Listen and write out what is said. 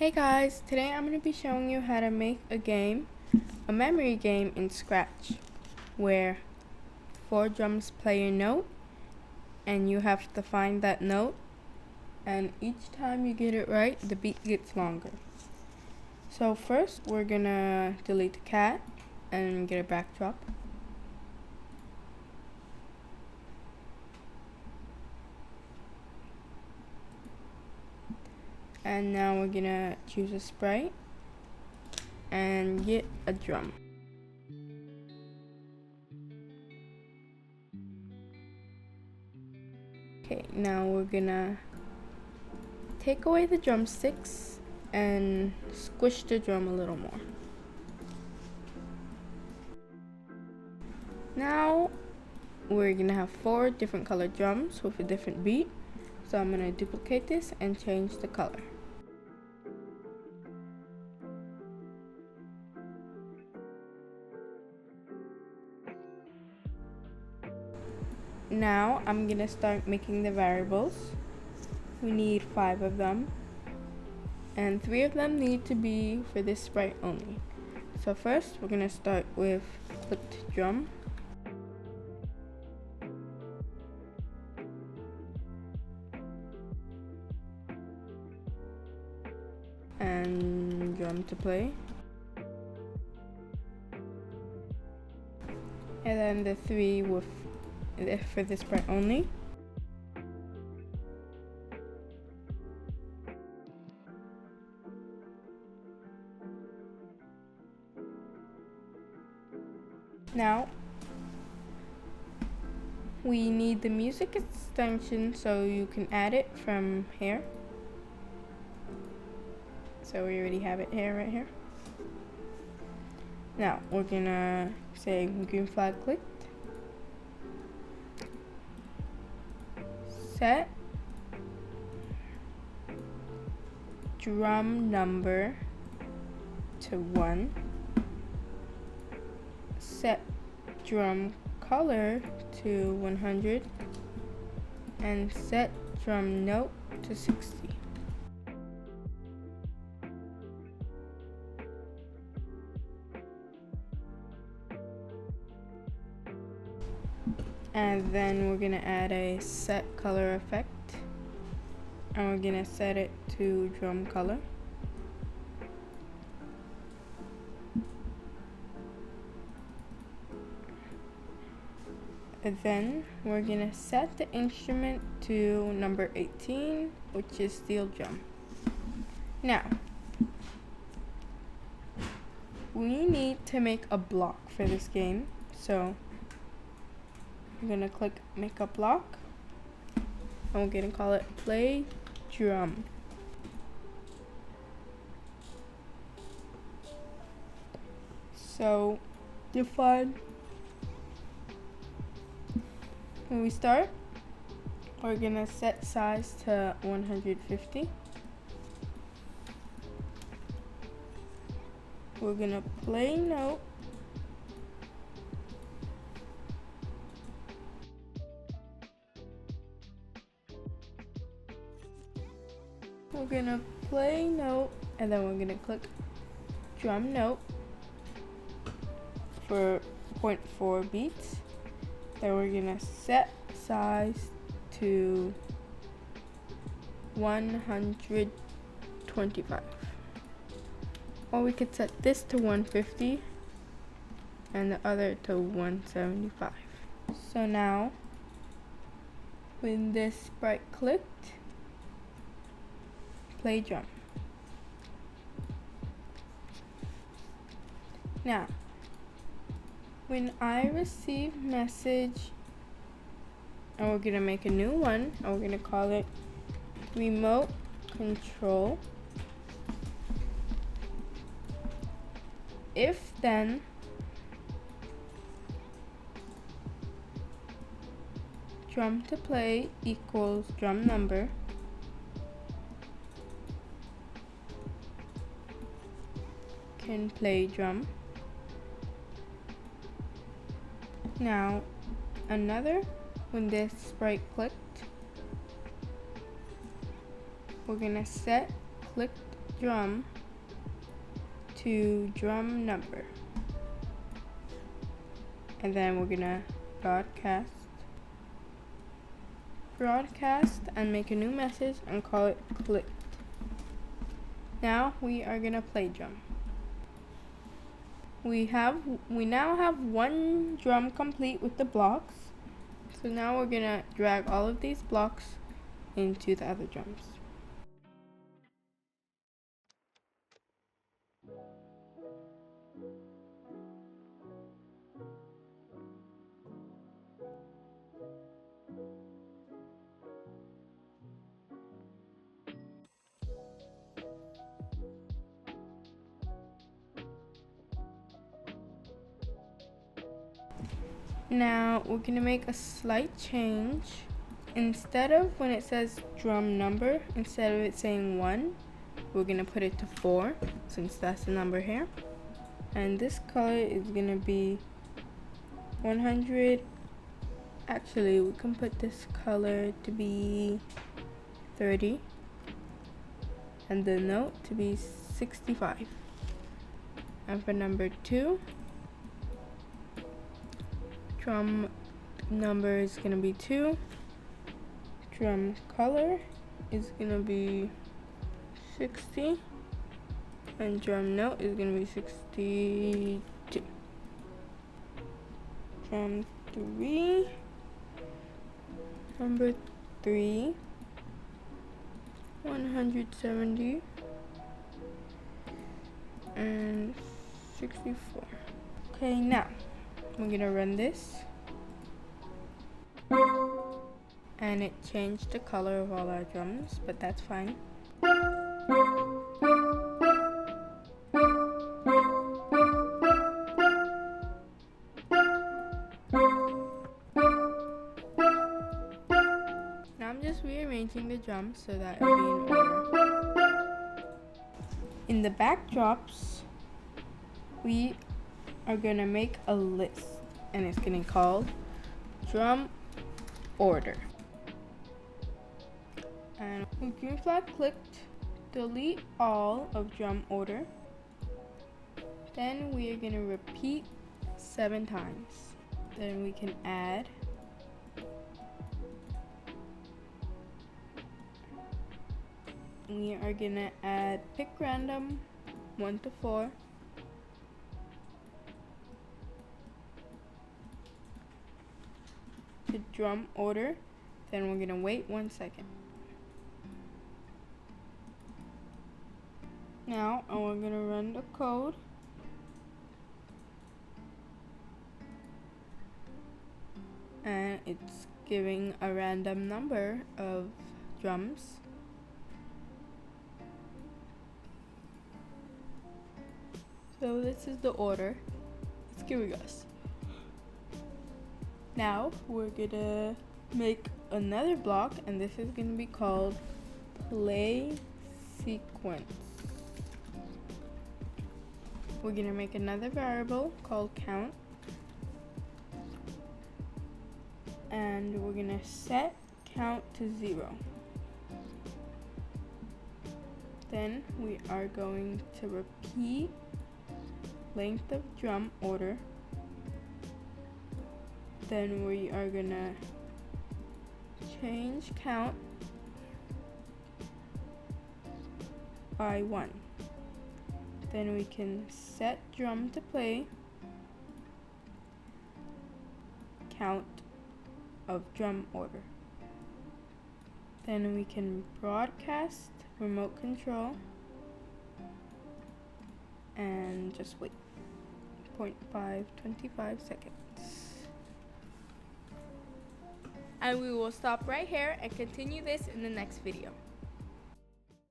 Hey guys, today I'm going to be showing you how to make a memory game in Scratch, where 4 drums play a note, and you have to find that note, and each time you get it right, the beat gets longer. So first, we're going to delete the cat and get a backdrop. And now we're going to choose a sprite and get a drum. Okay, now we're gonna take away the drumsticks and squish the drum a little more. Now we're gonna have 4 different colored drums with a different beat. So I'm gonna duplicate this and change the color. Now I'm gonna start making the variables. We need 5 of them, and 3 of them need to be for this sprite only. So first we're gonna start with clicked drum. And drum to play. And then the 3 for this sprite only. Now we need the music extension, so you can add it from here. So we already have it here, right here. Now we're gonna say green flag clicked. Set drum number to 1. Set drum color to 100. And set drum note to 60. And then we're gonna add a set color effect, and we're gonna set it to drum color. And then we're gonna set the instrument to number 18, which is steel drum. Now we need to make a block for this game, so I'm gonna click make a block, and we're gonna call it play drum. So define, when we start, we're gonna set size to 150. We're gonna play note. We're gonna play note, and then we're gonna click drum note for 0.4 beats. Then we're gonna set size to 125. Or we could set this to 150 and the other to 175. So now, when this sprite clicked, play drum. Now, when I receive message, and we're gonna make a new one, and we're gonna call it remote control. If then drum to play equals drum number, can play drum. Now when this sprite clicked, we're gonna set clicked drum to drum number. And then we're gonna broadcast and make a new message and call it clicked. Now we are gonna play drum. We now have one drum complete with the blocks. So now we're gonna drag all of these blocks into the other drums. Now we're gonna make a slight change. Instead of when it says drum number, instead of it saying 1, we're gonna put it to 4 since that's the number here. And this color is gonna be 100. Actually, we can put this color to be 30 and the note to be 65. And for number 2, drum number is gonna be 2. Drum color is gonna be 60. And drum note is gonna be 62. Drum 3. Number 3. 170. And 64. Okay, now we're gonna run this. And it changed the color of all our drums, but that's fine. Now I'm just rearranging the drums so that it'll be in order. In the backdrops, we are gonna make a list, and it's gonna be called drum order. And with green flag clicked, delete all of drum order. Then we are gonna repeat 7 times. Then we can add pick random 1 to 4. To drum order, then we're gonna wait 1 second. Now we're gonna run the code. And it's giving a random number of drums. So this is the order it's giving us. Now we're gonna make another block, and this is gonna be called play sequence. We're gonna make another variable called count, and we're gonna set count to 0. Then we are going to repeat length of drum order. Then we are gonna change count by 1. Then we can set drum to play count of drum order. Then we can broadcast remote control and just wait 0.525 seconds. And we will stop right here and continue this in the next video.